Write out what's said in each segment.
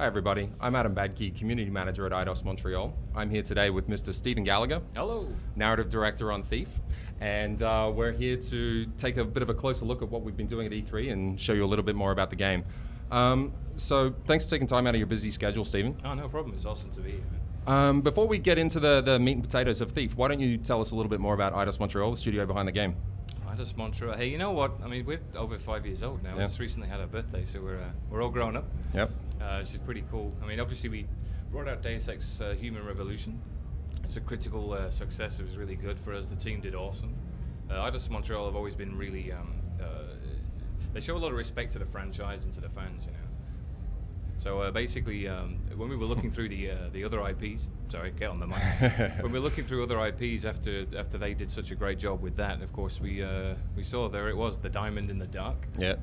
Hi everybody, I'm Adam Badke, Community Manager at Eidos Montreal. I'm here today with Mr. Stephen Gallagher. Hello. Narrative Director on Thief. And we're here to take a bit of a closer look at what we've been doing at E3 and show you a little bit more about the game. So thanks for taking time out of your busy schedule, Stephen. Oh, no problem. It's awesome to be here. Before we get into the meat and potatoes of Thief, why don't you tell us a little bit more about Eidos Montreal, the studio behind the game? Eidos Montreal. Hey, you know what? I mean, we're over 5 years old now. We just recently had our birthday, so we're all grown up. Yep. Which is pretty cool. I mean, obviously we brought out Deus Ex Human Revolution. It's a critical success. It was really good for us. The team did awesome. Eidos Montreal have always been really. They show a lot of respect to the franchise and to the fans, you know. So basically, when we were looking through the other IPs, sorry, get on the mic. When we were looking through other IPs after they did such a great job with that, of course we saw there it was, the diamond in the dark. Yeah.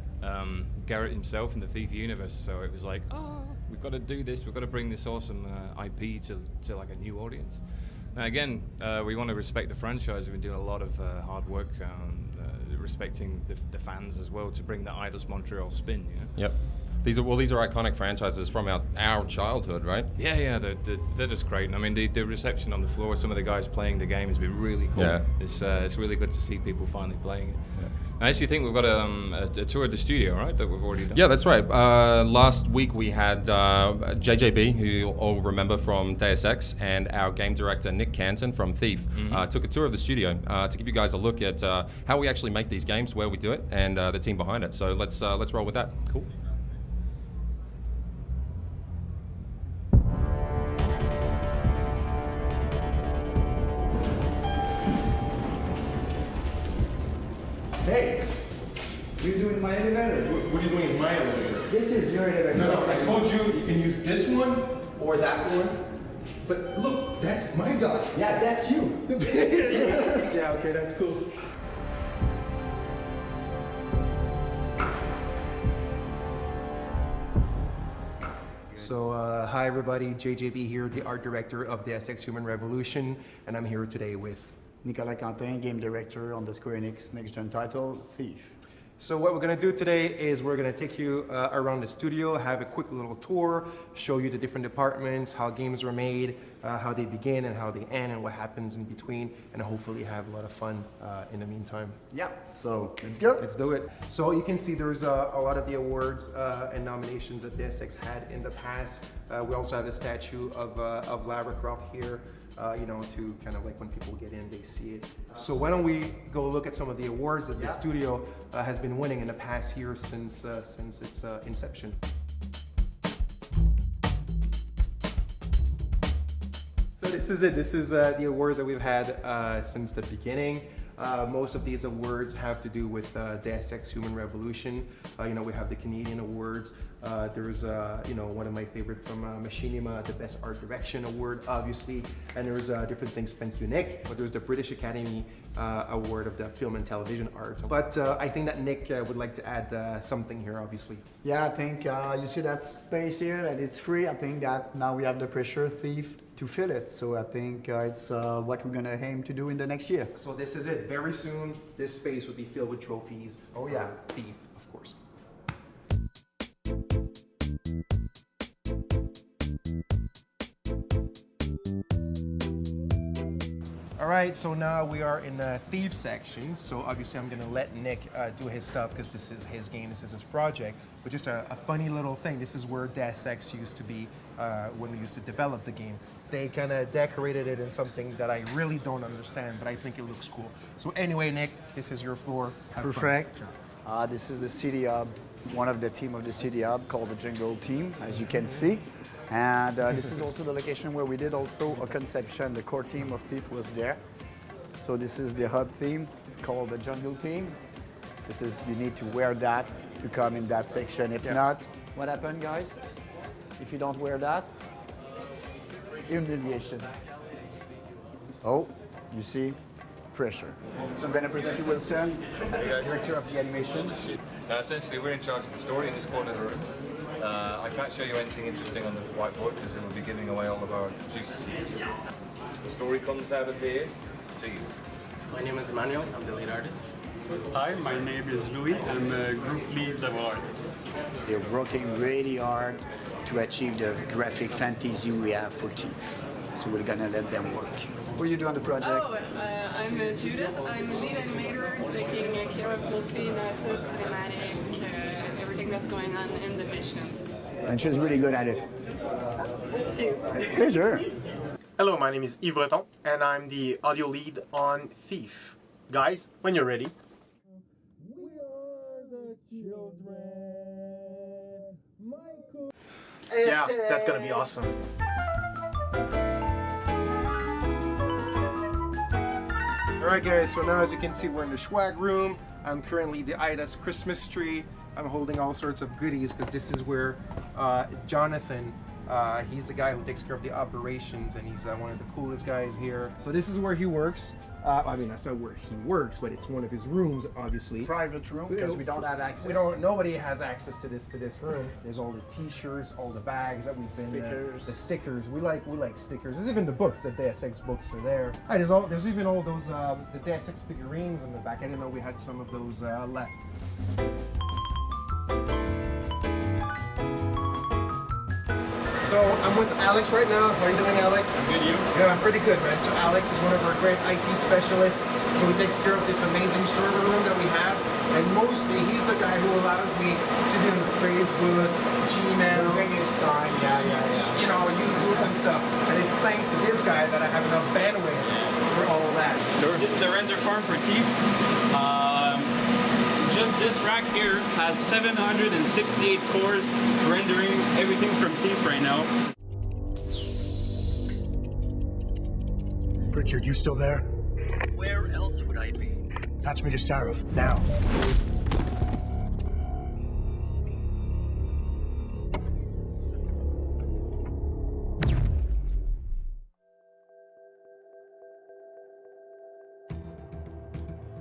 Garrett himself in the Thief universe. So it was like, oh, we've got to do this. We've got to bring this awesome IP to like a new audience. Now again, we want to respect the franchise. We've been doing a lot of hard work, respecting the fans as well to bring the Eidos Montreal spin. You know? Yep. These are iconic franchises from our childhood, right? Yeah, they're just great. I mean, the reception on the floor, some of the guys playing the game has been really cool. Yeah. It's really good to see people finally playing it. Yeah. I actually think we've got a tour of the studio, right, that we've already done? Yeah, that's right. Last week we had JJB, who you'll all remember from Deus Ex, and our game director, Nick Cantin from Thief, took a tour of the studio to give you guys a look at how we actually make these games, where we do it, and the team behind it. So let's roll with that. Cool. Hey, what are you doing in my elevator? What are you doing in my elevator? This is your elevator. No, I told you you can use this one or that one. But look, that's my guy. Yeah, that's you. Yeah, okay, that's cool. So, hi everybody, JJB here, the art director of Deus Ex Human Revolution, and I'm here today with Nicolas, Cantin, game director on the Square Enix next-gen title, Thief. So what we're going to do today is we're going to take you around the studio, have a quick little tour, show you the different departments, how games are made, how they begin and how they end and what happens in between, and hopefully have a lot of fun in the meantime. Yeah, so let's go. Let's do it. So you can see there's a lot of the awards and nominations that Deus Ex had in the past. We also have a statue of Lara Croft here. To kind of like when people get in, they see it. So why don't we go look at some of the awards that the studio has been winning in the past year since its inception. So this is it. This is the awards that we've had since the beginning. Most of these awards have to do with Deus Ex Human Revolution. We have the Canadian awards. There's one of my favorite from Machinima, the Best Art Direction Award, obviously. And there's different things, thank you, Nick. But there's the British Academy Award of the Film and Television Arts. But I think that Nick would like to add something here, obviously. Yeah, I think you see that space here, and it's free. I think that now we have the pressure, Thief, to fill it. So I think it's what we're gonna aim to do in the next year. So this is it. Very soon, this space will be filled with trophies. Oh yeah, Thief, of course. All right, so now we are in the Thief section. So obviously I'm gonna let Nick do his stuff because this is his game, this is his project. But just a funny little thing, this is where Deus Ex used to be when we used to develop the game. They kind of decorated it in something that I really don't understand, but I think it looks cool. So anyway, Nick, this is your floor. Have perfect. fun. This is the City Hub, one of the team of the City Hub called the Jungle Team, as you can see. And this is also the location where we did also a conception. The core team of Thief was there. So this is the hub theme called the Jungle Team. This is, you need to wear that to come in that section. If not, what happened, guys? If you don't wear that, humiliation. Oh, you see, pressure. So I'm going to present you Wilson, director of the animation. Essentially, we're in charge of the story in this corner of the room. I can't show you anything interesting on the whiteboard because it will be giving away all of our juicy secrets. The story comes out of here to you. My name is Emmanuel, I'm the lead artist. Hi, my name is Louis. I'm a group lead level artist. They're working really hard to achieve the graphic fantasy we have for Thief. So we're gonna let them work. What do you do on the project? I'm Judith. I'm a lead animator, taking care of mostly narrative, cinematic, everything that's going on in the missions. And she's really good at it. Thank you. Pleasure. Hello, my name is Yves Breton, and I'm the audio lead on Thief. Guys, when you're ready. We are the children. Michael. Yeah, that's gonna be awesome. Alright guys, so now as you can see we're in the swag room. I'm currently the Eidos Christmas tree. I'm holding all sorts of goodies because this is where Jonathan, he's the guy who takes care of the operations and he's one of the coolest guys here. So this is where he works. I mean, that's not where he works, but it's one of his rooms, obviously. Private room, because we don't have access. Nobody has access to this room. There's all the T-shirts, all the bags that we've been. Stickers. The stickers. We like stickers. There's even the books. The Deus Ex books are there. There's even all those the Deus Ex figurines in the back. I didn't know we had some of those left. So I'm with Alex right now. How are you doing, Alex? Good, you? Yeah, I'm pretty good, man. So Alex is one of our great IT specialists. So he takes care of this amazing server room that we have. And mostly, he's the guy who allows me to do Facebook, Gmail. Using his time, yeah. You know, YouTubes and stuff. And it's thanks to this guy that I have enough bandwidth for all of that. Sure. This is the render farm for Thief. Just this rack here has 768 cores rendering everything from Thief right now. Richard, you still there? Where else would I be? Attach me to Sarif, now.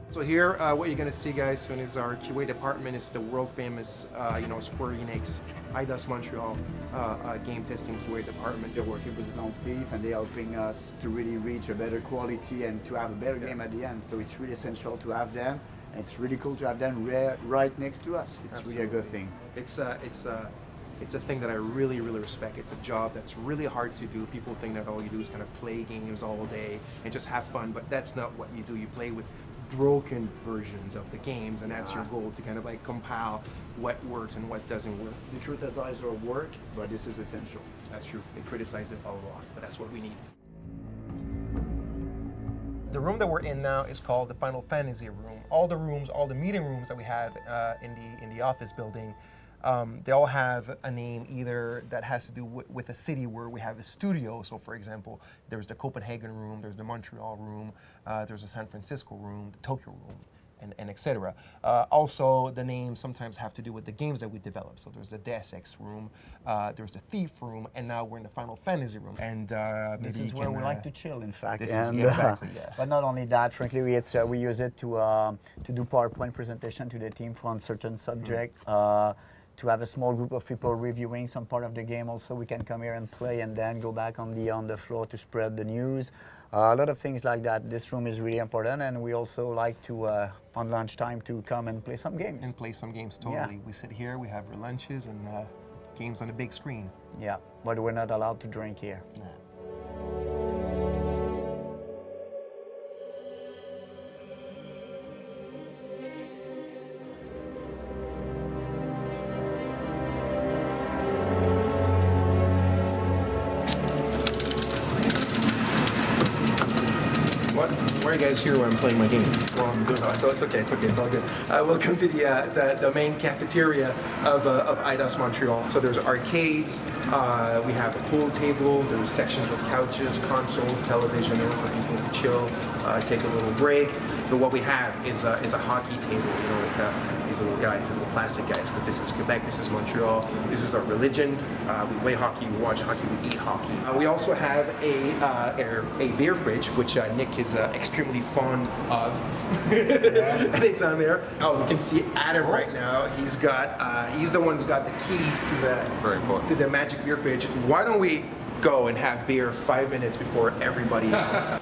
So here, what you're gonna see, guys, soon is our QA department. Is the world famous, Square Enix, Eidos Montreal game testing QA department. They're working with non-Thief and they're helping us to really reach a better quality and to have a better game at the end. So it's really essential to have them. And it's really cool to have them right next to us. It's really a good thing. It's a thing that I really, really respect. It's a job that's really hard to do. People think that all you do is kind of play games all day and just have fun, but that's not what you do. You play with broken versions of the games, and that's your goal, to kind of like compile what works and what doesn't work. We criticize our work, but this is essential. That's true. They criticize it a lot, but that's what we need. The room that we're in now is called the Final Fantasy room. All the rooms, all the meeting rooms that we have in the office building, they all have a name either that has to do with a city where we have a studio. So for example, there's the Copenhagen room, there's the Montreal room, there's the San Francisco room, the Tokyo room, and etc. Also, the names sometimes have to do with the games that we develop. So there's the Deus Ex room, there's the Thief room, and now we're in the Final Fantasy room. And This is where we like to chill, in fact. Exactly, yeah. But not only that, frankly, we use it to do PowerPoint presentation to the team for a certain subject. To have a small group of people reviewing some part of the game. Also, we can come here and play and then go back on the floor to spread the news. A lot of things like that. This room is really important, and we also like to, on lunchtime, to come and play some games. And play some games, totally. Yeah. We sit here, we have our lunches, and games on the big screen. Yeah, but we're not allowed to drink here. Nah. Why are you guys here when I'm playing my game? Well, I'm doing it's okay, it's all good. Welcome to the main cafeteria of Eidos Montreal. So there's arcades, we have a pool table, there's sections with couches, consoles, television, for people to chill, take a little break. But what we have is a hockey table, like these little guys, little plastic guys, because this is Quebec, this is Montreal, this is our religion. We play hockey, we watch hockey, we eat hockey. We also have a beer fridge, which Nick is extremely fond of, and it's on there. Oh, we can see Adam right now. He's the one who's got the keys to the magic beer fridge. Why don't we go and have beer 5 minutes before everybody else?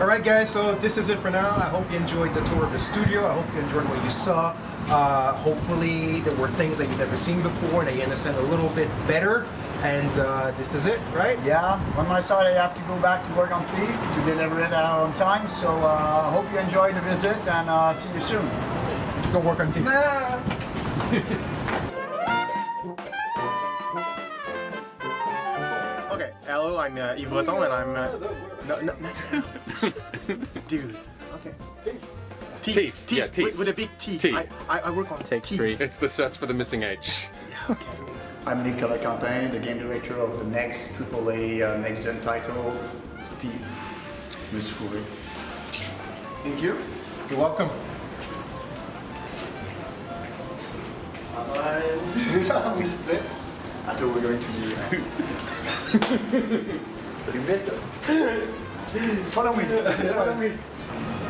All right, guys, so this is it for now. I hope you enjoyed the tour of the studio. I hope you enjoyed what you saw. Hopefully there were things that you've never seen before that you understand a little bit better. And this is it, right? Yeah, on my side I have to go back to work on Thief to deliver it on time. So I hope you enjoyed the visit and see you soon. Go work on Thief. Okay, hello, I'm Yves Breton and I'm... no. Dude, okay. Teeth. Yeah, teeth. With a big T. T. I work on Take teeth. 3. It's the search for the missing H. Yeah, okay. I'm Nicolas Cantin, the game director of the next AAA next-gen title, Steve. Je me suis fourré. Thank you. You're welcome. We split. I thought we were going to be... You missed it. Follow me. Follow me. You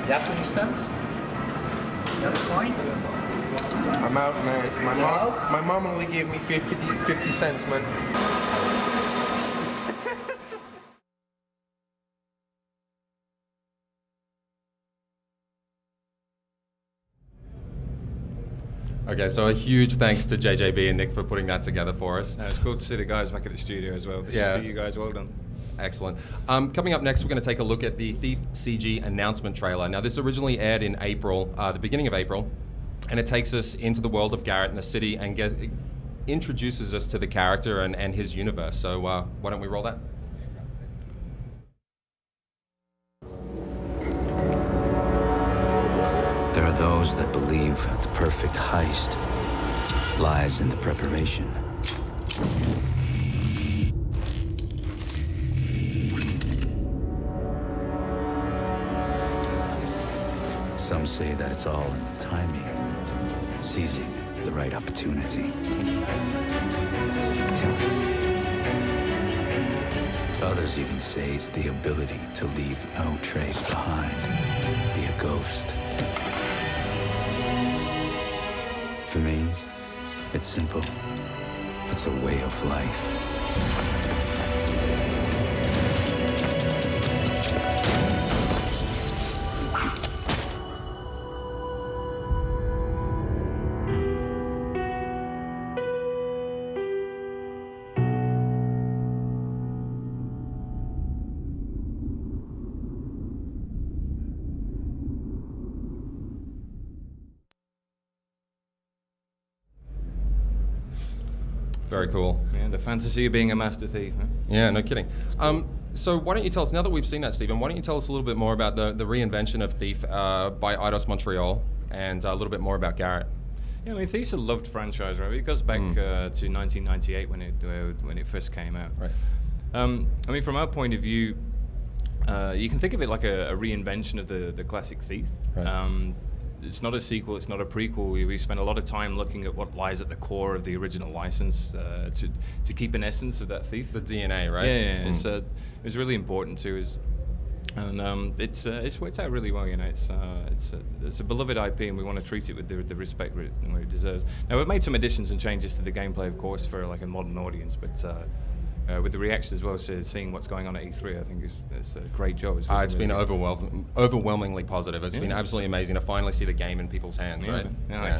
have 20 cents? You have a coin? I'm out, man. My mom only gave me 50 cents, man. Okay, so a huge thanks to JJB and Nick for putting that together for us. It's cool to see the guys back at the studio as well. This is for you guys. Well done. Excellent. Coming up next, we're going to take a look at the Thief CG announcement trailer. Now, this originally aired in April, the beginning of April, and it takes us into the world of Garrett and the city and introduces us to the character and his universe. So why don't we roll that? There are those that believe the perfect heist lies in the preparation. Some say that it's all in the timing, seizing the right opportunity. Others even say it's the ability to leave no trace behind, be a ghost. For me, it's simple. It's a way of life. Very cool. Yeah, the fantasy of being a master thief. Huh? Yeah, no kidding. Cool. So why don't you tell us, now that we've seen that, Stephen, why don't you tell us a little bit more about the reinvention of Thief by Eidos Montreal and a little bit more about Garrett? Yeah, I mean, Thief's a loved franchise, right? It goes back to 1998 when it first came out. Right. I mean, from our point of view, you can think of it like a reinvention of the classic Thief. Right. It's not a sequel, it's not a prequel. We spent a lot of time looking at what lies at the core of the original license to keep an essence of that Thief. The DNA, right? Yeah. It was really important to us. And it's worked out really well, you know. It's a beloved IP, and we want to treat it with the respect where it deserves. Now, we've made some additions and changes to the gameplay, of course, for like a modern audience, but with the reaction as well, so seeing what's going on at E3, I think it's a great job. It's been overwhelmingly positive. It's been absolutely amazing to finally see the game in people's hands, right?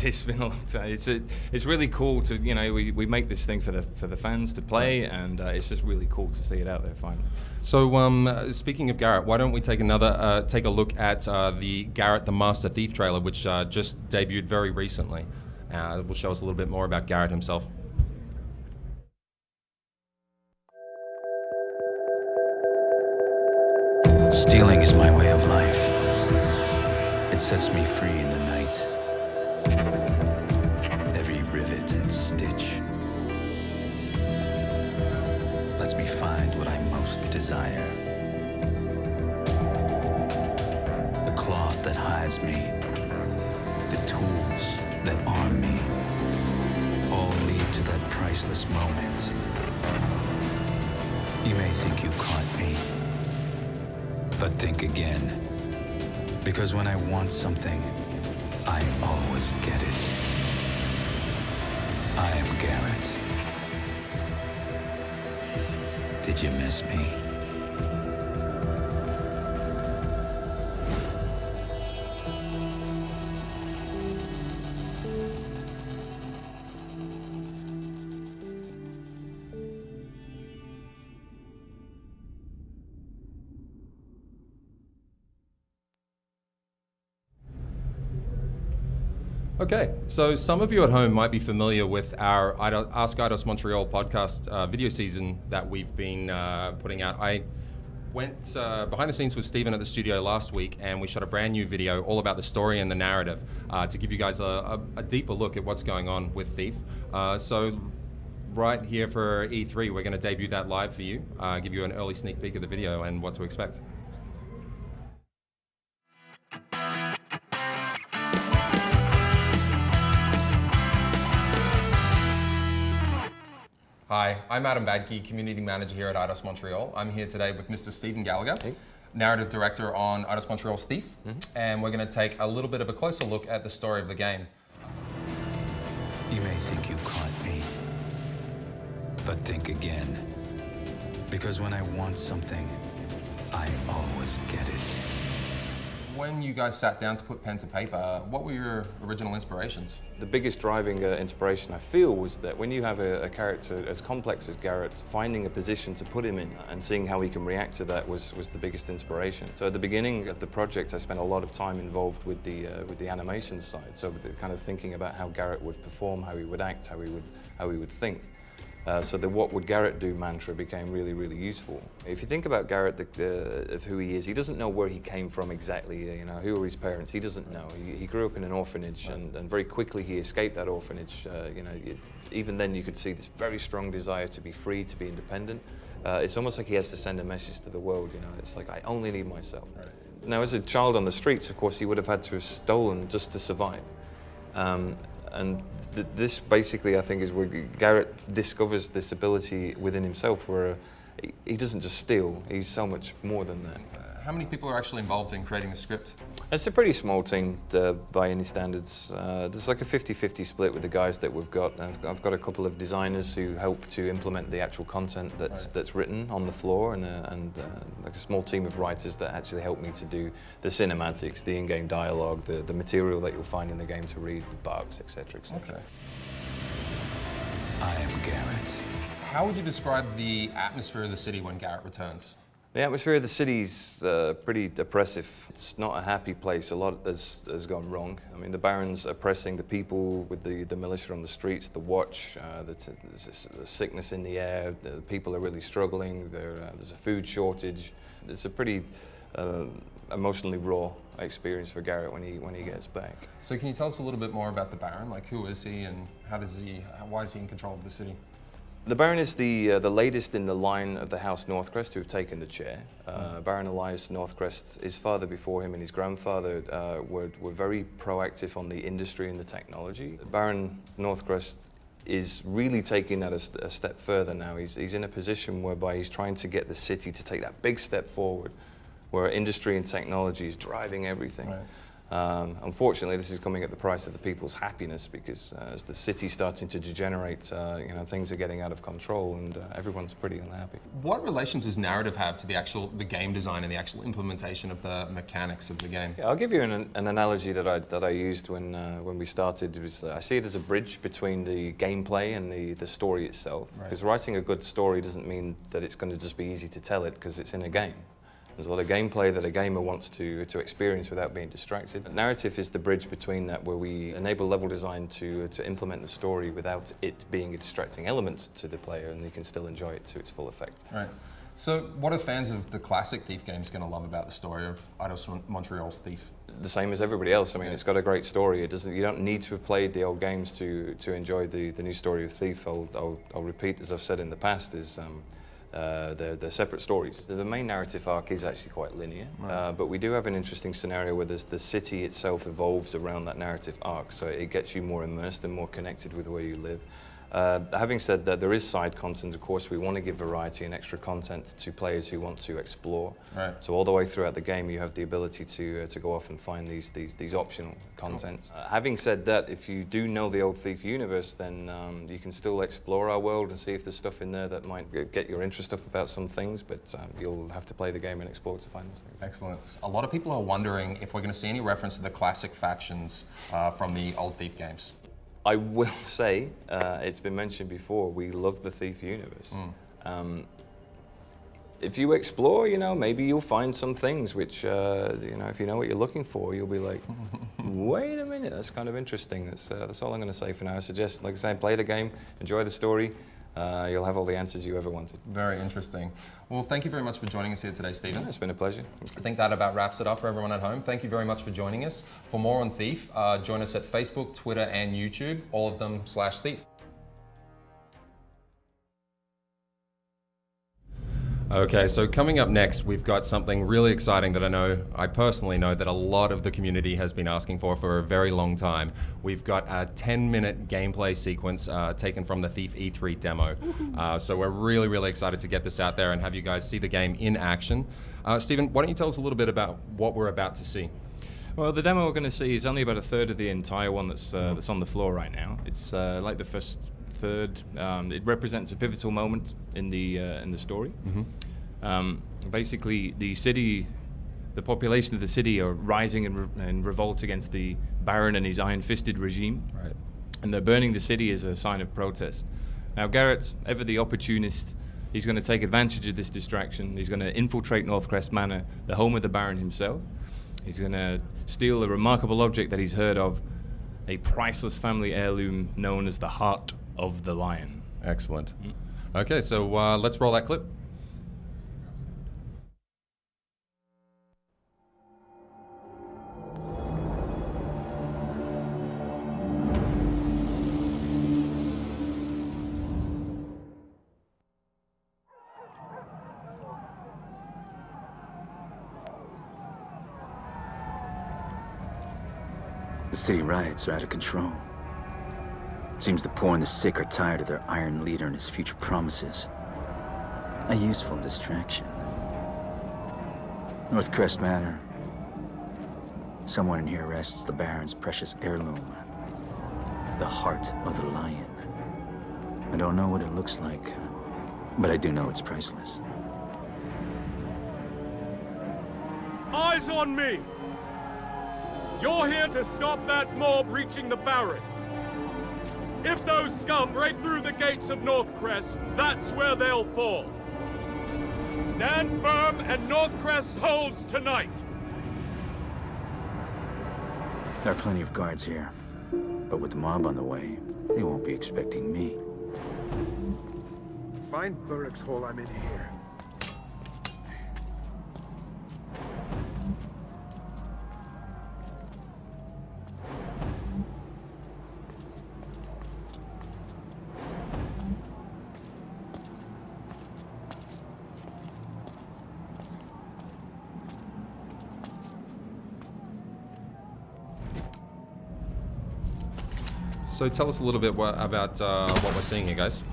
It's been a long time. It's really cool to, you know, we make this thing for the fans to play, and it's just really cool to see it out there finally. So speaking of Garrett, why don't we take a look at the Garrett the Master Thief trailer, which just debuted very recently. It will show us a little bit more about Garrett himself. Stealing is my way of life. It sets me free in the night. Every rivet and stitch lets me find what I most desire. The cloth that hides me, the tools that arm me, all lead to that priceless moment. You may think you caught me, but think again, because when I want something, I always get it. I am Garrett. Did you miss me? Okay, so some of you at home might be familiar with our Ask Eidos Montreal podcast video season that we've been putting out. I went behind the scenes with Stephen at the studio last week, and we shot a brand new video all about the story and the narrative to give you guys a deeper look at what's going on with Thief. So right here for E3, we're going to debut that live for you, give you an early sneak peek of the video and what to expect. Hi, I'm Adam Badke, Community Manager here at Eidos Montreal. I'm here today with Mr. Stephen Gallagher, Narrative Director on Eidos Montreal's Thief, and we're going to take a little bit of a closer look at the story of the game. You may think you caught me, but think again. Because when I want something, I always get it. When you guys sat down to put pen to paper, what were your original inspirations? The biggest driving inspiration I feel was that when you have a character as complex as Garrett, finding a position to put him in and seeing how he can react to that was the biggest inspiration. So at the beginning of the project, I spent a lot of time involved with the animation side. So kind of thinking about how Garrett would perform, how he would act, how he would think. So the "what would Garrett do" mantra became really, really useful. If you think about Garrett, of who he is, he doesn't know where he came from exactly. You know, who are his parents? He doesn't know. He grew up in an orphanage, and very quickly he escaped that orphanage. You know, even then you could see this very strong desire to be free, to be independent. It's almost like he has to send a message to the world. You know, it's like, I only need myself. Right. Now, as a child on the streets, of course, he would have had to have stolen just to survive. And this basically, I think, is where Garrett discovers this ability within himself where he doesn't just steal, he's so much more than that. How many people are actually involved in creating the script? It's a pretty small team by any standards. There's like a 50-50 split with the guys that we've got. I've got a couple of designers who help to implement the actual content that's written on the floor, and like a small team of writers that actually help me to do the cinematics, the in-game dialogue, the material that you'll find in the game to read, the bugs, etc., etc. Okay. I am Garrett. How would you describe the atmosphere of the city when Garrett returns? The atmosphere of the city's pretty oppressive. It's not a happy place. A lot has gone wrong. I mean, the Baron's oppressing the people with the militia on the streets, the watch, there's a sickness in the air, the people are really struggling, there's a food shortage. It's a pretty emotionally raw experience for Garrett when he gets back. So can you tell us a little bit more about the Baron? Like, who is he and why is he in control of the city? The Baron is the latest in the line of the House Northcrest who have taken the chair. Baron Elias Northcrest, his father before him and his grandfather were very proactive on the industry and the technology. Baron Northcrest is really taking that a step further now. He's in a position whereby he's trying to get the city to take that big step forward, where industry and technology is driving everything. Right. Unfortunately, this is coming at the price of the people's happiness, because as the city's starting to degenerate, things are getting out of control, and everyone's pretty unhappy. What relation does narrative have to the game design and the actual implementation of the mechanics of the game? Yeah, I'll give you an analogy that I used when we started. I see it as a bridge between the gameplay and the story itself. Because writing a good story doesn't mean that it's going to just be easy to tell it because it's in a game. There's a lot of gameplay that a gamer wants to experience without being distracted. Narrative is the bridge between that, where we enable level design to implement the story without it being a distracting element to the player, and you can still enjoy it to its full effect. Right. So what are fans of the classic Thief games going to love about the story of Eidos Montreal's Thief? The same as everybody else. I mean, it's got a great story. You don't need to have played the old games to enjoy the new story of Thief. I'll repeat, as I've said in the past, is they're separate stories. The main narrative arc is actually quite linear, but we do have an interesting scenario where the city itself evolves around that narrative arc, so it gets you more immersed and more connected with where you live. Having said that, there is side content. Of course, we want to give variety and extra content to players who want to explore. Right. So all the way throughout the game, you have the ability to go off and find these optional content. Having said that, if you do know the old Thief universe, then you can still explore our world and see if there's stuff in there that might get your interest up about some things, but you'll have to play the game and explore to find those things. Excellent. A lot of people are wondering if we're going to see any reference to the classic factions from the old Thief games. I will say, it's been mentioned before, we love the Thief universe. if you explore, you know, maybe you'll find some things which, you know, if you know what you're looking for, you'll be like, wait a minute, that's kind of interesting. That's all I'm going to say for now. I suggest, like I said, play the game, enjoy the story. You'll have all the answers you ever wanted. Very interesting. Well, thank you very much for joining us here today, Stephen. It's been a pleasure. I think that about wraps it up for everyone at home. Thank you very much for joining us. For more on Thief, join us at Facebook, Twitter, and YouTube, all of them /Thief. Okay, so coming up next, we've got something really exciting that I personally know that a lot of the community has been asking for a very long time. We've got a 10-minute gameplay sequence taken from the Thief E3 demo. So we're really, really excited to get this out there and have you guys see the game in action. Stephen, why don't you tell us a little bit about what we're about to see? Well, the demo we're going to see is only about a third of the entire one that's on the floor right now. It's like the first third. It represents a pivotal moment in the story. Basically, the population of the city are rising in revolt against the Baron and his iron-fisted regime. Right. And they're burning the city as a sign of protest. Now, Garrett, ever the opportunist, he's going to take advantage of this distraction. He's going to infiltrate Northcrest Manor, the home of the Baron himself. He's going to steal a remarkable object that he's heard of, a priceless family heirloom known as the Heart of the Lion. Excellent. Okay, so let's roll that clip. The city riots are out of control. Seems the poor and the sick are tired of their iron leader and his future promises. A useful distraction. Northcrest Manor. Someone in here rests the Baron's precious heirloom. The Heart of the Lion. I don't know what it looks like, but I do know it's priceless. Eyes on me! You're here to stop that mob reaching the Baron. If those scum break through the gates of Northcrest, that's where they'll fall. Stand firm and Northcrest holds tonight. There are plenty of guards here, but with the mob on the way, they won't be expecting me. Find Burrick's hole, I'm in here. So tell us a little bit about what we're seeing here, guys.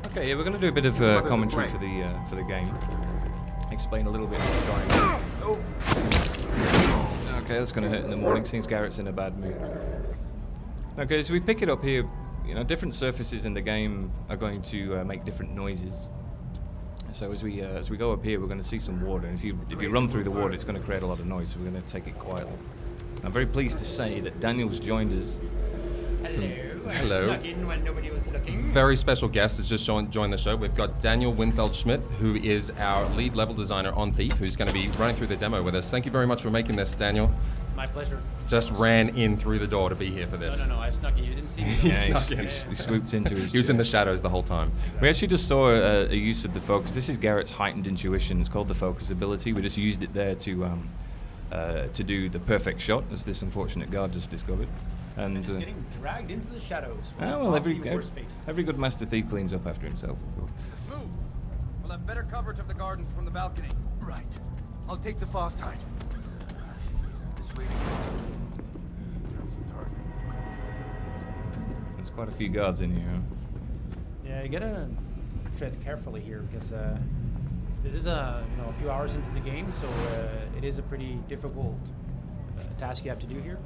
Okay, yeah, we're going to do a bit of commentary for the game. Explain a little bit what's going on. Oh. Okay, that's going to hurt in the morning. Seems Garrett's in a bad mood. Okay, so we pick it up here. You know, different surfaces in the game are going to make different noises. So as we go up here, we're going to see some water. And if you run through the water, it's going to create a lot of noise. So we're going to take it quietly. I'm very pleased to say that Daniel's joined us. Hello. Snuck in when nobody was looking. Very special guest has just joined the show. We've got Daniel Windfeld Schmidt, who is our lead level designer on Thief, who's going to be running through the demo with us. Thank you very much for making this, Daniel. My pleasure. Just ran in through the door to be here for this. No, I snuck in. You didn't see me. He snuck in. He swooped into his He was chair. in the shadows the whole time. We actually just saw a use of the focus. This is Garrett's heightened intuition. It's called the focus ability. We just used it there to do the perfect shot, as this unfortunate guard just discovered. And Just getting dragged into the shadows. well, every good master thief cleans up after himself, of course. Move! We'll have better coverage of the garden from the balcony. Right. I'll take the far side. This waiting is There's quite a few guards in here. Yeah, you gotta tread carefully here because this is a few hours into the game, so it is a pretty difficult task you have to do here.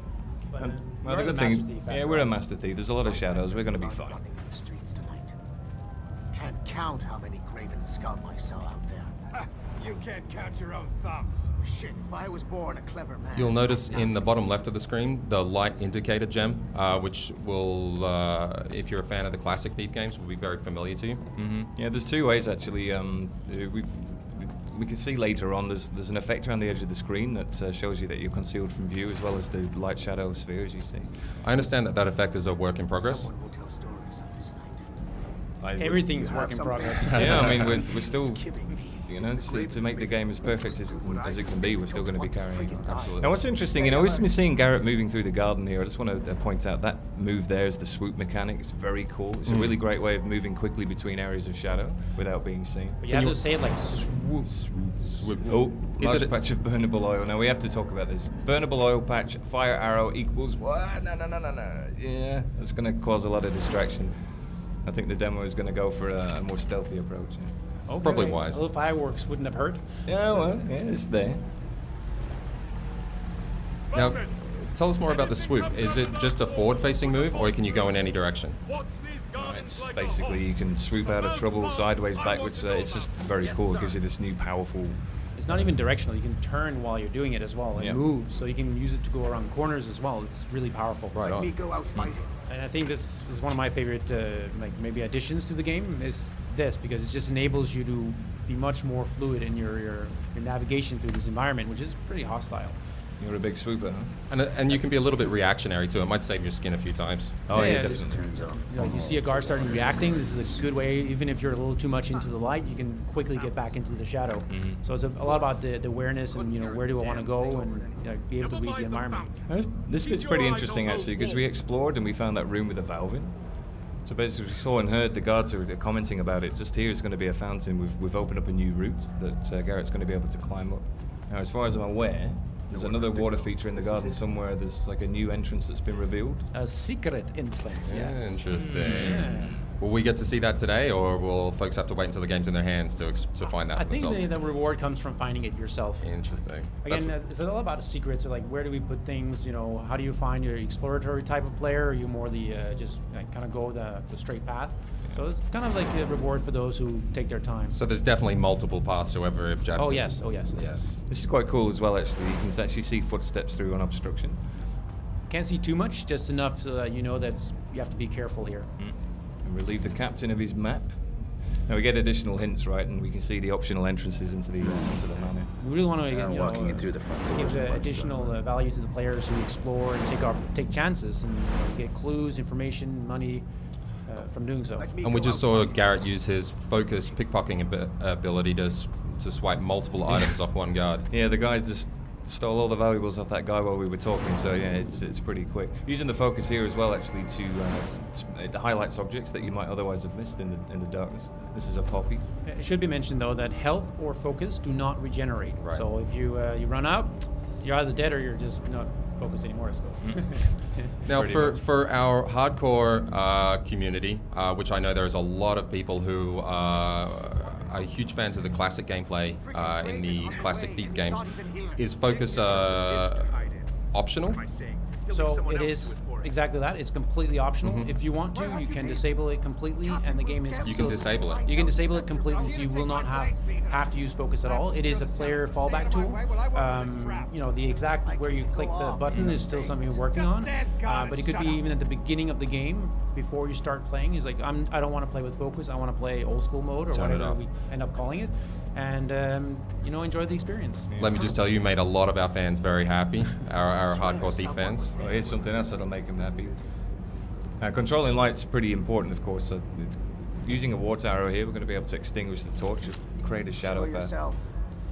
But, Well, the good thing, we're a master thief. There's a lot of shadows. We're going to be fine. The streets tonight. Can't count how many graven scum I saw out there. You can't count your own thumbs. Shit, if I was born a clever man. You'll notice in the bottom left of the screen the light indicator gem, which will, if you're a fan of the classic Thief games, will be very familiar to you. Yeah, there's two ways actually. we can see later on there's an effect around the edge of the screen that shows you that you're concealed from view, as well as the light shadow spheres you see. I understand that effect is a work in progress. Someone will tell stories of this night. Everything's work in progress. Yeah, I mean we're still, you know, to make the game as perfect as it can be, we're still going to be carrying on. Absolutely. Now what's interesting, you know, we've been seeing Garrett moving through the garden here. I just want to point out that move there is the swoop mechanic. It's very cool. It's a really great way of moving quickly between areas of shadow without being seen. But you have to say it like swoop. Swoop. Oh, Is large it patch of burnable oil. Now we have to talk about this. Burnable oil patch, fire arrow equals what? No. Yeah, that's going to cause a lot of distraction. I think the demo is going to go for a more stealthy approach. Yeah. Okay. Probably wise. A little fireworks wouldn't have hurt. Yeah, well, yeah, it's there. Now, tell us more about the swoop. Is it just a forward-facing move, or can you go in any direction? It's basically you can swoop out of trouble sideways, backwards. It's just very cool. It gives you this new powerful. It's not even directional. You can turn while you're doing it as well and move, so you can use it to go around corners as well. It's really powerful. Right on. Me go out fighting. And I think this is one of my favorite, like maybe additions to the game is this, because it just enables you to be much more fluid in your navigation through this environment, which is pretty hostile. You're a big swooper, huh? And you can be a little bit reactionary to it. Might save your skin a few times. Oh yeah, this definitely. Turns off. You know, you see a guard starting reacting, this is a good way, even if you're a little too much into the light, you can quickly get back into the shadow. So it's a lot about the awareness and, you know, where do I want to go, and you know, be able to read the environment. This bit's pretty interesting actually, because we explored and we found that room with a valve in. So basically we saw and heard the guards are commenting about it. Just here is going to be a fountain. We've opened up a new route that Garrett's going to be able to climb up. Now as far as I'm aware, there's another water feature in the garden somewhere. There's like a new entrance that's been revealed. A secret entrance, yes. Interesting. Yeah. Will we get to see that today, or will folks have to wait until the game's in their hands to find that I for think themselves? the reward comes from finding it yourself. Interesting. Again, it's all about secrets. So like, where do we put things? You know, how do you find your exploratory type of player? Or are you more the just kind of go the straight path? So it's kind of like a reward for those who take their time. So there's definitely multiple paths to every objective. Oh yes, yes. This is quite cool as well actually. You can actually see footsteps through an obstruction. Can't see too much, just enough so that you know you have to be careful here. And relieve the captain of his map. Now we get additional hints, right, and we can see the optional entrances into the manor. We really want to walking in through the front doors. give additional value to the players who explore and take chances and get clues, information, money from doing so. And we just saw Garrett use his focus pickpocketing ability to swipe multiple items off one guard. Yeah, the guy just stole all the valuables off that guy while we were talking, so yeah, it's pretty quick. Using the focus here as well, actually, to highlight objects that you might otherwise have missed in the darkness. This is a poppy. It should be mentioned though that health or focus do not regenerate. Right. So if you run out, you're either dead or you're just not focused anymore, I suppose. Now, for our hardcore community, which I know there is a lot of people who are huge fans of the classic gameplay in the classic Thief games, is focus optional? So it is exactly that. It's completely optional. If you want to, you can disable it completely, and the game is. You can disable it. You can disable it completely, so you will not have to use focus at all. It is a player fallback tool. You know, the exact where you click the button is still something we're working on, but it could be even at the beginning of the game before you start playing. It's like I don't want to play with focus. I want to play old school mode or whatever we end up calling it, and you know, enjoy the experience. Let me just tell you, made a lot of our fans very happy. Our hardcore Thief fans. Well, here's something else that'll make them happy. Controlling light's pretty important, of course. So using a water arrow here, we're going to be able to extinguish the torch and create a shadow path.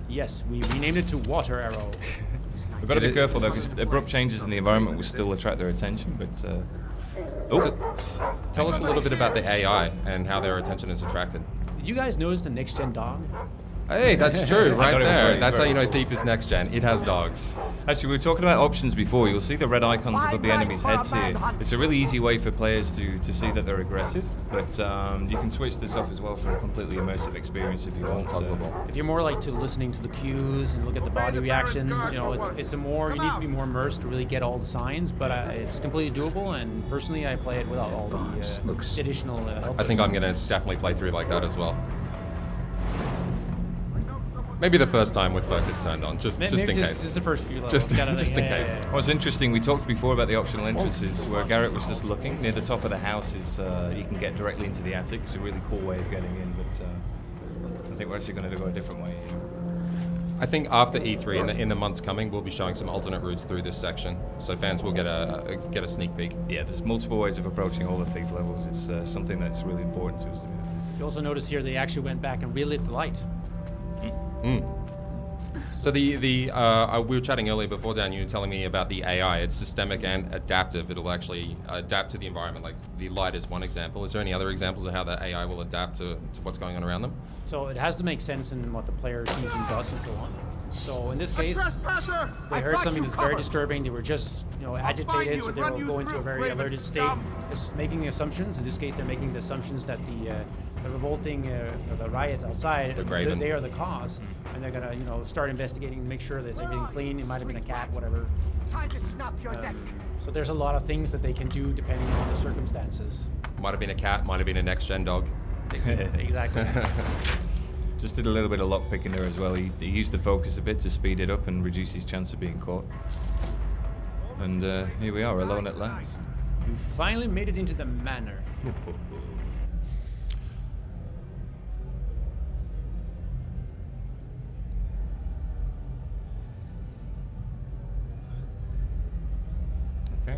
Yes, we renamed it to Water Arrow. We've got to be careful though, because abrupt changes in the environment will still attract their attention. But So, tell us a little bit about the AI and how their attention is attracted. Did you guys notice the next gen dog? Hey, that's true, right there. very, That's how very you know cool. Thief is next gen. It has dogs. Actually, we were talking about options before. You'll see the red icons above the enemies' heads here. It's a really easy way for players to see that they're aggressive, but you can switch this off as well for a completely immersive experience if you want. If you're more like to listening to the cues and look at the body reactions, you know, it's a more, you need to be more immersed to really get all the signs, but it's completely doable, and personally I play it without all the additional help. I think I'm going to definitely play through like that as well. Maybe the first time with focus turned on, just in case. Just the first few levels. Just in Yeah, case. yeah. What's interesting, we talked before about the optional entrances, where Garrett was just looking. Near the top of the house is you can get directly into the attic. It's a really cool way of getting in, but I think we're actually going to go a different way here. I think after E3 in the months coming, we'll be showing some alternate routes through this section, so fans will get a sneak peek. Yeah, there's multiple ways of approaching all the Thief levels. It's something that's really important to us. You also notice here they actually went back and relit the light. So we were chatting earlier before, Dan, you were telling me about the AI. It's systemic and adaptive. It'll actually adapt to the environment. Like the light is one example. Is there any other examples of how the AI will adapt to what's going on around them? So it has to make sense in what the player sees and does and so on. So in this case, they heard something that's very disturbing. They were just, agitated, so they will go into a very alerted state, making assumptions. In this case, they're making the assumptions that the revolting, the riots outside, they are the cause, and they're gonna, start investigating to make sure that everything clean. It might have been a cat, whatever. So there's a lot of things that they can do depending on the circumstances. Might have been a cat, might have been a next-gen dog. Exactly. Just did a little bit of lockpicking there as well. He used the focus a bit to speed it up and reduce his chance of being caught. And here we are, alone at last. You finally made it into the manor. Okay.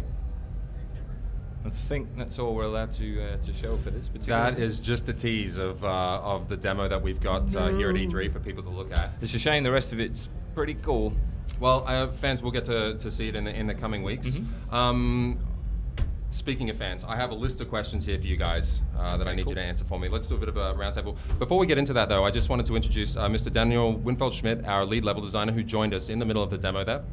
I think that's all we're allowed to show for this particular. That is just a tease of the demo that we've got here at E3 for people to look at. It's a shame the rest of it's pretty cool. Well, fans will get to see it in the coming weeks. Speaking of fans, I have a list of questions here for you guys that I need you to answer for me. Let's do a bit of a roundtable. Before we get into that, though, I just wanted to introduce Mr. Daniel Windfeld Schmidt, our lead level designer, who joined us in the middle of the demo there.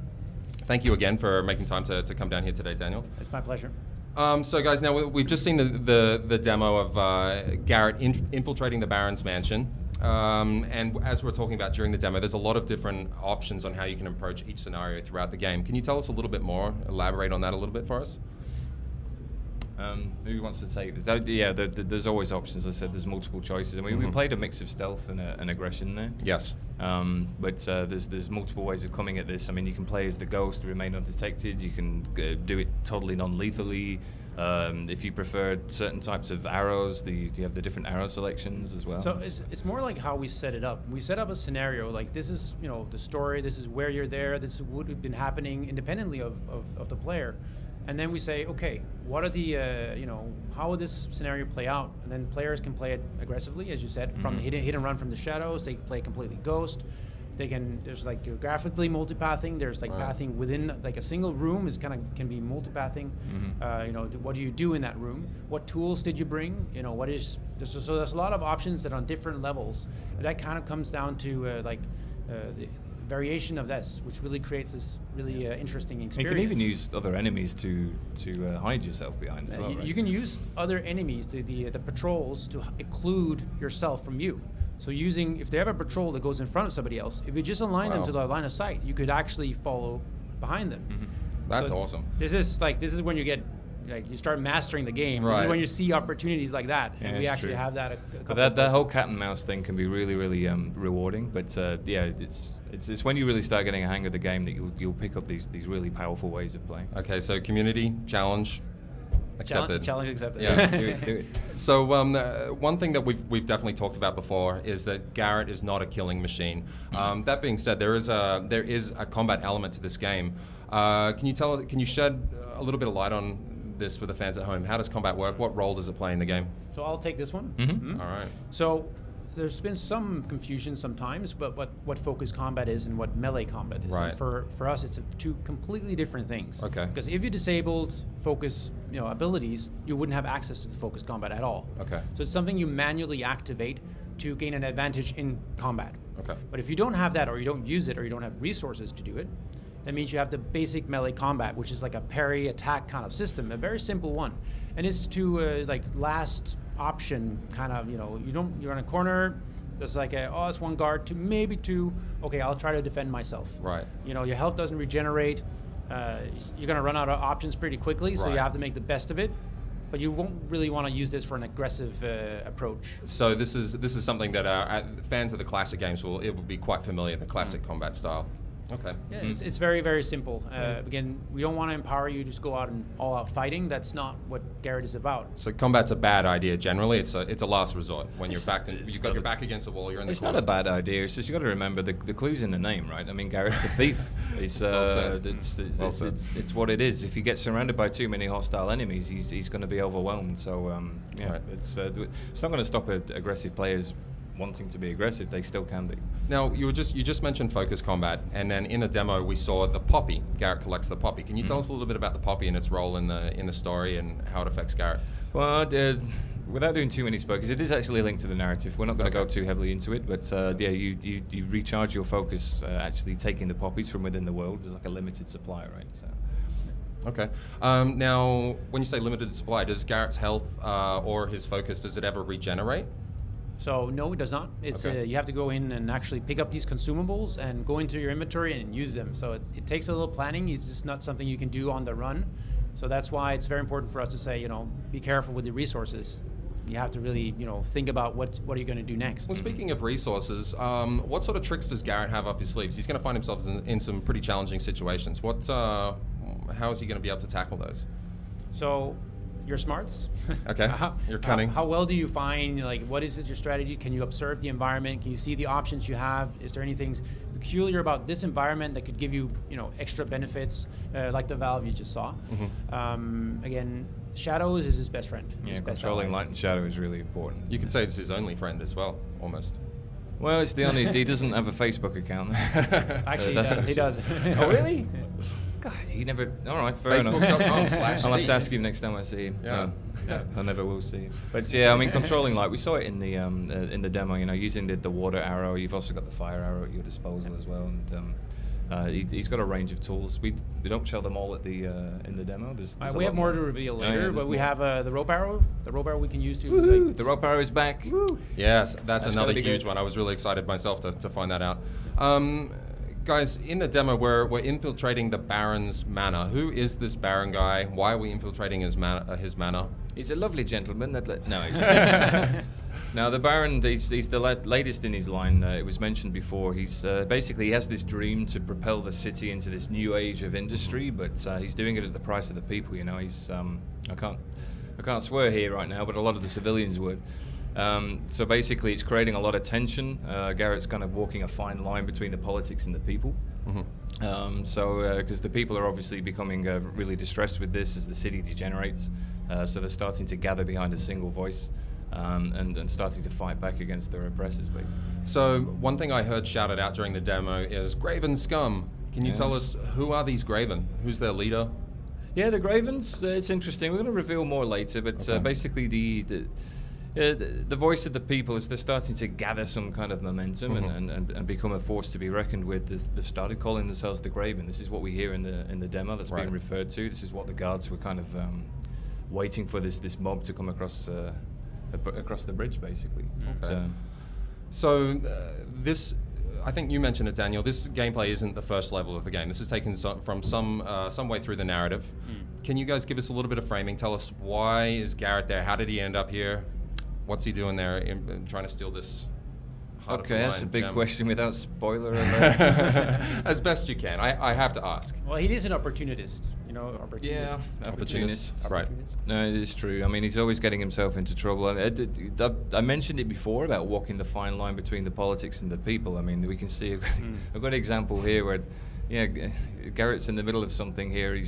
Thank you again for making time to come down here today, Daniel. It's my pleasure. So guys, now we've just seen the demo of Garrett infiltrating the Baron's mansion. And as we're talking about during the demo, there's a lot of different options on how you can approach each scenario throughout the game. Can you tell us a little bit more, elaborate on that a little bit for us? Who wants to take this? Oh, yeah, there's always options. I said there's multiple choices. I mean, we played a mix of stealth and aggression there. Yes. But there's multiple ways of coming at this. I mean, you can play as the ghost, remain undetected. You can do it totally non-lethally. If you prefer certain types of arrows, you have the different arrow selections as well. So it's more like how we set it up. We set up a scenario like this is the story. This is where you're there. This is what has been happening independently of the player. And then we say, okay, what are the, how would this scenario play out? And then players can play it aggressively, as you said, from hit and run from the shadows. They can play completely ghost. They can, there's like geographically multipathing. There's like pathing within like a single room is can be multipathing. What do you do in that room? What tools did you bring? So there's a lot of options that on different levels. And that kind of comes down to the variation of this, which really creates this really interesting experience. You can even use other enemies to hide yourself behind as well, right? You can use other enemies, the patrols, to occlude yourself from you. So if they have a patrol that goes in front of somebody else, if you just align them to the line of sight, you could actually follow behind them. That's awesome. This is when you get, you start mastering the game. This is when you see opportunities like that, and we actually have that. That whole cat and mouse thing can be really, really rewarding. But it's when you really start getting a hang of the game that you'll pick up these really powerful ways of playing. Okay, so community challenge. Accepted. Challenge accepted. Yeah, do it. So one thing that we've definitely talked about before is that Garrett is not a killing machine. That being said, there is a combat element to this game. Can you shed a little bit of light on this for the fans at home? How does combat work? What role does it play in the game? So I'll take this one. All right. So there's been some confusion sometimes, but what focus combat is and what melee combat is. Right. And for us, it's two completely different things. Okay. Because if you disabled focus abilities, you wouldn't have access to the focus combat at all. Okay. So it's something you manually activate to gain an advantage in combat. Okay. But if you don't have that, or you don't use it, or you don't have resources to do it, that means you have the basic melee combat, which is like a parry attack kind of system, a very simple one. And it's to last option kind of, you're in a corner, there's like it's one guard, maybe two, okay, I'll try to defend myself. Right. Your health doesn't regenerate, you're gonna run out of options pretty quickly, so you have to make the best of it. But you won't really want to use this for an aggressive approach. So this is something that fans of the classic games will be quite familiar, the classic combat style. Okay. Yeah, it's very, very simple. Again, we don't want to empower you to just go out and all-out fighting. That's not what Garrett is about. So combat's a bad idea generally. It's a last resort when you've got your back against the wall. You're in the It's corner. not a bad idea. It's just you got to remember the clue's in the name, right? I mean, Garrett's a thief. It's what it is. If you get surrounded by too many hostile enemies, he's going to be overwhelmed. So it's not going to stop aggressive players wanting to be aggressive. They still can be. Now you just mentioned focus combat, and then in the demo we saw the poppy. Garrett collects the poppy. Can you tell us a little bit about the poppy and its role in the story and how it affects Garrett? Well, without doing too many spoilers, it is actually linked to the narrative. We're not going to go too heavily into it, but you recharge your focus actually taking the poppies from within the world. There's like a limited supply, right? So. Okay. Now, when you say limited supply, does Garrett's health or his focus, does it ever regenerate? So no, it does not. It's you have to go in and actually pick up these consumables and go into your inventory and use them. So it takes a little planning. It's just not something you can do on the run. So that's why it's very important for us to say, be careful with the resources. You have to really, think about what are you going to do next. Well, speaking of resources, what sort of tricks does Garrett have up his sleeves? He's going to find himself in some pretty challenging situations. How is he going to be able to tackle those? So your smarts. Okay. Your cunning. How well do you find, what is your strategy? Can you observe the environment? Can you see the options you have? Is there anything peculiar about this environment that could give you, extra benefits, like the valve you just saw? Again, shadows is his best friend. Yeah, controlling light and shadow is really important. You could say it's his only friend as well, almost. Well, it's the only. He doesn't have a Facebook account. Actually, he does. Oh, really? God, he never. All right, fair enough. Facebook.com/. I'll have to ask him next time I see him. Yeah. I never will see him. But yeah, I mean, controlling light. We saw it in the demo. Using the water arrow. You've also got the fire arrow at your disposal as well. And he's got a range of tools. We don't show them all at the in the demo. There's we have more to reveal later, but we have the rope arrow. The rope arrow we can use to. The rope arrow is back. Woo. Yes, that's another huge one. I was really excited myself to find that out. Guys, in the demo, we're infiltrating the Baron's manor. Who is this Baron guy? Why are we infiltrating his manor? He's a lovely gentleman. No, he's now the Baron, he's the latest in his line. It was mentioned before. He's basically he has this dream to propel the city into this new age of industry, but he's doing it at the price of the people. He's I can't swear here right now, but a lot of the civilians would. So basically, it's creating a lot of tension. Garrett's kind of walking a fine line between the politics and the people. Because the people are obviously becoming really distressed with this as the city degenerates. So they're starting to gather behind a single voice and starting to fight back against their oppressors, basically. So one thing I heard shouted out during the demo is Graven scum. Can you tell us who are these Graven? Who's their leader? Yeah, the Gravens. It's interesting. We're going to reveal more later, but basically the voice of the people is they're starting to gather some kind of momentum and become a force to be reckoned with. They've started calling themselves the Graven. This is what we hear in the demo that's being referred to. This is what the guards were kind of waiting for this mob to come across the bridge, basically. Okay. So this, I think you mentioned it, Daniel. This gameplay isn't the first level of the game. This is taken from some way through the narrative. Can you guys give us a little bit of framing? Tell us, why is Garrett there? How did he end up here? What's he doing there in trying to steal this heart of the that's a lion big gem? question without spoiler alert. As best you can. I have to ask. Well, he is an opportunist, opportunist. Yeah, opportunist. Right. No, it is true. I mean, he's always getting himself into trouble. I mentioned it before about walking the fine line between the politics and the people. I mean, we can see a good example here where, Garrett's in the middle of something here. He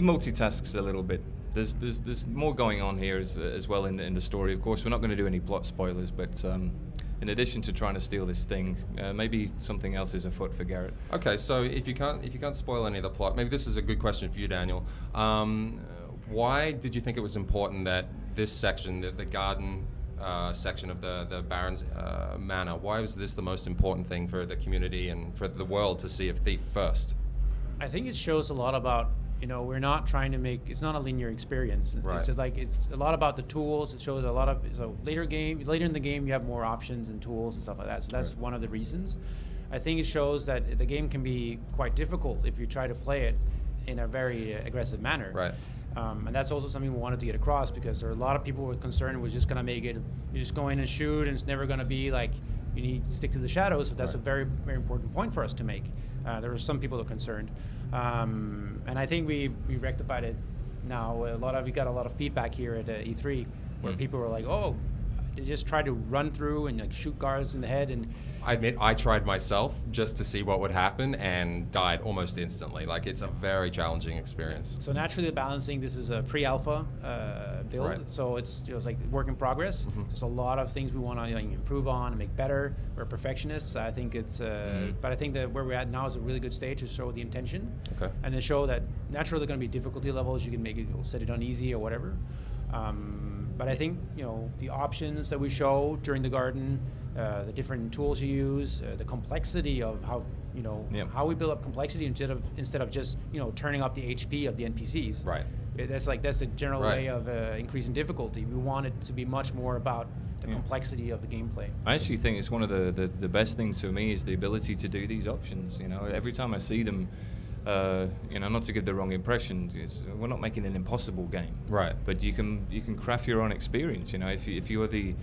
multitasks a little bit. There's more going on here as well in the story. Of course, we're not going to do any plot spoilers, but in addition to trying to steal this thing, maybe something else is afoot for Garrett. Okay, so if you can't spoil any of the plot, maybe this is a good question for you, Daniel. Why did you think it was important that this section, the garden section of the Baron's manor, why was this the most important thing for the community and for the world to see of Thief first? I think it shows a lot about. We're not trying to make. It's not a linear experience. Right. It's a lot about the tools. It shows a lot of. So later in the game, you have more options and tools and stuff like that. So that's one of the reasons. I think it shows that the game can be quite difficult if you try to play it in a very aggressive manner. Right. And that's also something we wanted to get across, because there are a lot of people who were concerned it was just going to make it. You just go in and shoot, and it's never going to be like you need to stick to the shadows. So that's a very, very important point for us to make. There are some people that are concerned, and I think we rectified it now. We got a lot of feedback here at E3 where people were like, oh, they just try to run through and like shoot guards in the head. And I admit I tried myself just to see what would happen and died almost instantly. Like, it's a very challenging experience. So naturally the balancing, this is a pre-alpha build, so it's just like work in progress. There's a lot of things we want to improve on and make better. We're perfectionists. I think it's, but I think that where we're at now is a really good stage to show the intention, and then show that naturally there are going to be difficulty levels. You can make it, set it on easy or whatever. But I think the options that we show during the garden, the different tools you use, the complexity of how how we build up complexity instead of just turning up the HP of the NPCs. Right. That's a general way of increasing difficulty. We want it to be much more about the complexity of the gameplay. I actually think it's one of the best things for me is the ability to do these options. Every time I see them. Not to give the wrong impression, we're not making an impossible game, right? But you can craft your own experience. If you're the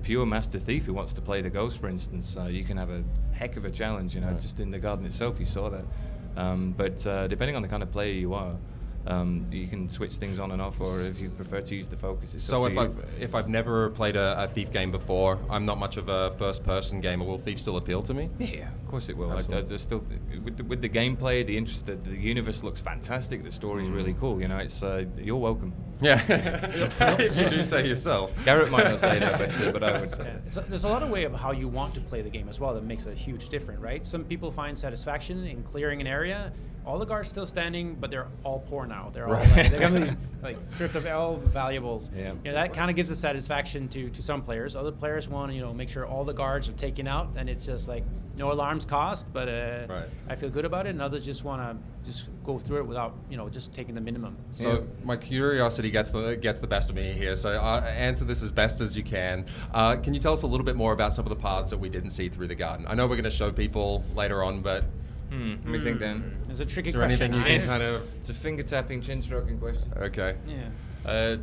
pure master thief who wants to play the ghost, for instance, you can have a heck of a challenge. Just in the garden itself, you saw that. But depending on the kind of player you are, you can switch things on and off, or if you prefer to use the focus. So if I've never played a Thief game before, I'm not much of a first-person gamer. Will Thief still appeal to me? Yeah, of course it will. I still with the gameplay, the interest, the universe looks fantastic. The story's really cool. It's you're welcome. Yeah, if you do say yourself. Garrett might not say that, but I would say. So there's a lot of way of how you want to play the game as well that makes a huge difference, right? Some people find satisfaction in clearing an area. All the guards still standing, but they're all poor now. They're all they're gonna be like stripped of all the valuables. Yeah. That kind of gives a satisfaction to some players. Other players want to make sure all the guards are taken out, and it's just like no alarms cost, but I feel good about it. And others just want to just go through it without just taking the minimum. So my curiosity gets the best of me here. So answer this as best as you can. Can you tell us a little bit more about some of the paths that we didn't see through the garden? I know we're going to show people later on, but. Let me think, Dan. It's a tricky question. Is there anything you can kind of... It's a finger-tapping, chin-stroking question. Okay. Yeah.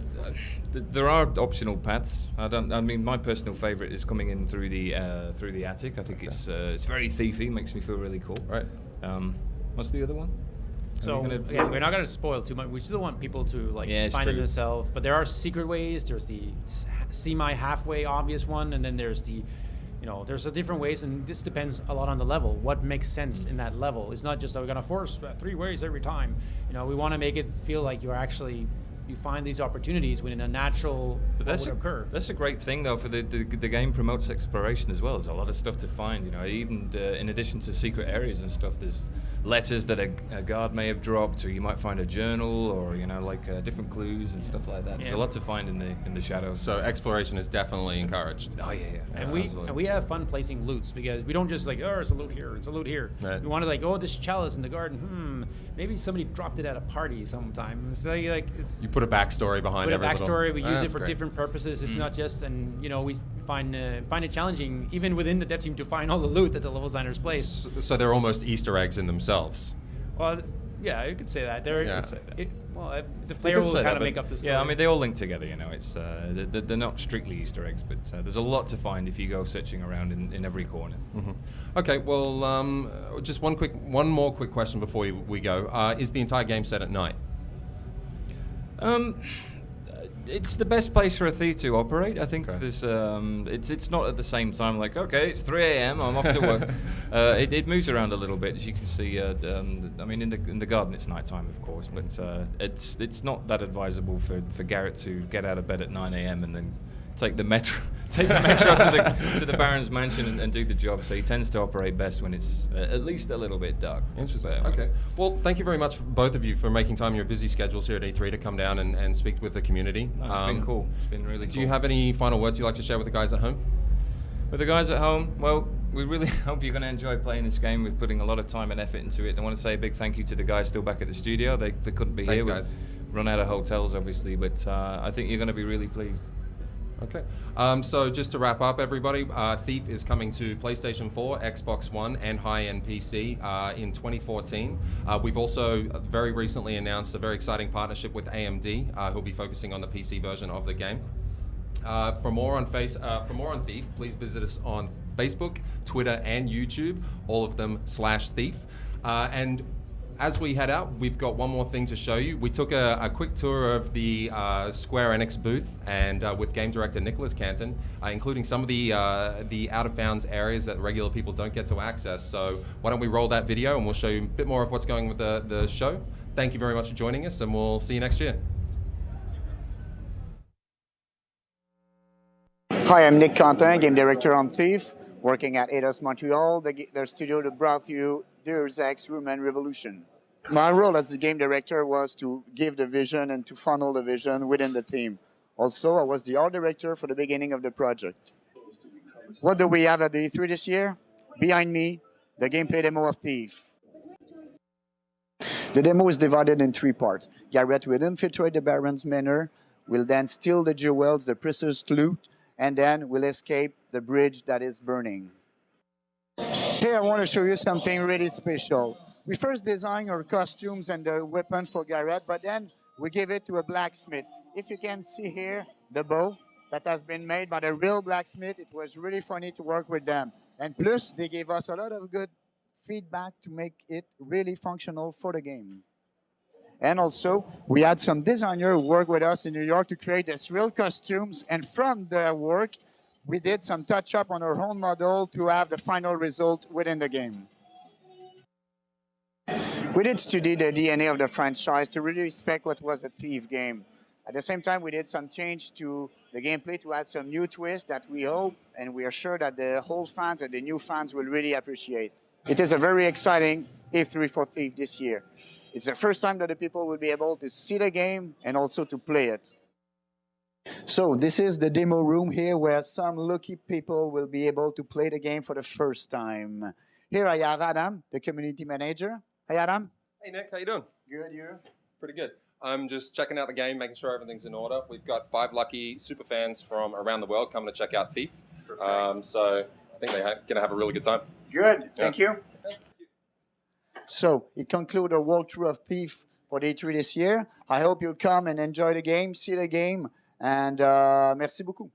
There are optional paths. I mean, my personal favourite is coming in through the attic. I think it's very thiefy. Makes me feel really cool. Right. What's the other one? So again, we're not going to spoil too much. We still want people to find it themselves. But there are secret ways. There's the semi-halfway obvious one, and then there's the there's different ways, and this depends a lot on the level. What makes sense in that level? It's not just that we're going to force 3 ways every time. We want to make it feel like you find these opportunities when a natural would occur. That's a great thing, though, for the game promotes exploration as well. There's a lot of stuff to find. Even in addition to secret areas and stuff, there's letters that a guard may have dropped, or you might find a journal, or different clues and stuff like that. There's a lot to find in the shadows. So exploration is definitely encouraged. Oh yeah. And we have fun placing loots, because we don't just it's a loot here, it's a loot here. Right. We want to this chalice in the garden. Maybe somebody dropped it at a party sometime. So you put a backstory behind every little... backstory. We use it for different purposes. It's not just, and we find it challenging even within the dev team to find all the loot that the level designers place. So they're almost Easter eggs in themselves. Well, yeah, you could say that. The player will kind of make up the story. Yeah, I mean, they all link together. It's they're not strictly Easter eggs, but there's a lot to find if you go searching around in every corner. Okay, well, just one more quick question before we go. Is the entire game set at night? It's the best place for a thief to operate. I think there's it's not at the same time like, okay, it's 3 a.m. I'm off to work. It moves around a little bit, as you can see. I mean, in the garden it's nighttime, of course, but it's not that advisable for Garrett to get out of bed at 9 a.m. and then take the metro to the Baron's mansion and do the job. So he tends to operate best when it's at least a little bit dark. Interesting. Okay. Well, thank you very much, both of you, for making time in your busy schedules here at E3 to come down and speak with the community. It's been cool. It's been really cool. Do you have any final words you'd like to share with the guys at home? With the guys at home, well, we really hope you're going to enjoy playing this game. We're putting a lot of time and effort into it. I want to say a big thank you to the guys still back at the studio. They couldn't be Thanks, here. Guys. We've run out of hotels, obviously, but I think you're going to be really pleased. Okay. So just to wrap up, everybody, Thief is coming to PlayStation 4, Xbox One, and high-end PC in 2014. We've also very recently announced a very exciting partnership with AMD, who'll be focusing on the PC version of the game. For more on Thief, please visit us on Facebook, Twitter, and YouTube, all of them /Thief. And as we head out, we've got one more thing to show you. We took a quick tour of the Square Enix booth and with game director Nicolas Cantin, including some of the out-of-bounds areas that regular people don't get to access. So why don't we roll that video and we'll show you a bit more of what's going with the show. Thank you very much for joining us, and we'll see you next year. Hi, I'm Nick Cantin, game director on Thief, working at Eidos Montreal, the studio that brought you Deus Ex Human Revolution. My role as the game director was to give the vision and to funnel the vision within the team. Also, I was the art director for the beginning of the project. What do we have at the E3 this year? Behind me, the gameplay demo of Thief. The demo is divided in 3 parts. Garrett will infiltrate the Baron's manor, will then steal the jewels, the precious loot, and then will escape the bridge that is burning. Here I want to show you something really special. We first designed our costumes and the weapon for Garrett, but then we gave it to a blacksmith. If you can see here, the bow that has been made by the real blacksmith, it was really funny to work with them. And plus, they gave us a lot of good feedback to make it really functional for the game. And also, we had some designer work with us in New York to create these real costumes, and from their work, we did some touch-up on our own model to have the final result within the game. We did study the DNA of the franchise to really respect what was a Thief game. At the same time, we did some change to the gameplay to add some new twists that we hope and we are sure that the old fans and the new fans will really appreciate. It is a very exciting E3 for Thief this year. It's the first time that the people will be able to see the game and also to play it. So this is the demo room here where some lucky people will be able to play the game for the first time. Here I have Adam, the community manager. Hey Adam. Hey Nick, how you doing? Good, you? Pretty good. I'm just checking out the game, making sure everything's in order. We've got 5 lucky super fans from around the world coming to check out Thief. So I think they're going to have a really good time. Good, thank you. So it concludes our walkthrough of Thief for Day 3 this year. I hope you'll come and enjoy the game, see the game, and merci beaucoup.